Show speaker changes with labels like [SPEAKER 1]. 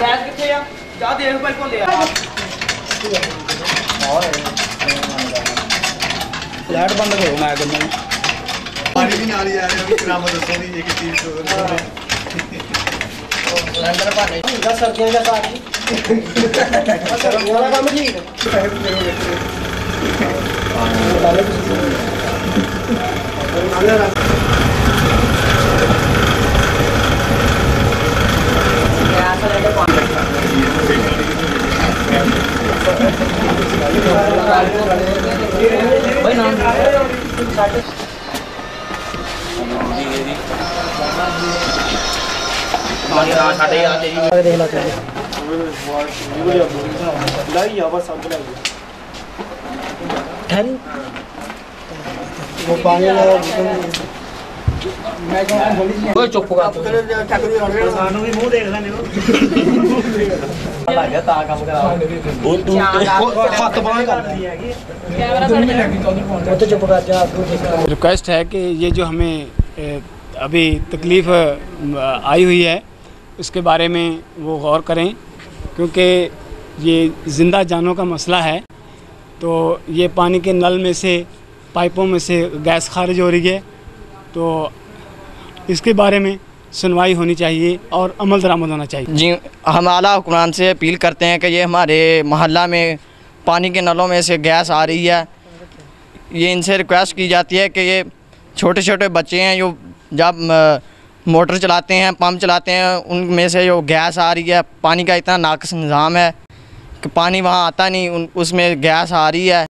[SPEAKER 1] Gas कितने आ जा देख भाई भोले लाइट बंद करो मैं करना पानी भी नाली आ रही है नाम दसो नहीं ये कितनी सिलेंडर पानी का सर्दियों का साथ सर्दियों का काम ठीक भाई नाम चुप
[SPEAKER 2] रिक्वेस्ट है कि ये जो हमें अभी तकलीफ़ आई हुई है उसके बारे में वो गौर करें, क्योंकि ये ज़िंदा जानों का मसला है। तो ये पानी के नल में से पाइपों में से गैस खारिज हो रही है, तो इसके बारे में सुनवाई होनी चाहिए और अमल दरामद होना चाहिए।
[SPEAKER 3] जी, हम आला हुक्मरान से अपील करते हैं कि ये हमारे मोहल्ला में पानी के नलों में से गैस आ रही है, ये इनसे रिक्वेस्ट की जाती है कि ये छोटे छोटे बच्चे हैं जो जब मोटर चलाते हैं, पंप चलाते हैं, उनमें से जो गैस आ रही है, पानी का इतना नाक़िस निज़ाम है कि पानी वहाँ आता नहीं, उसमें गैस आ रही है।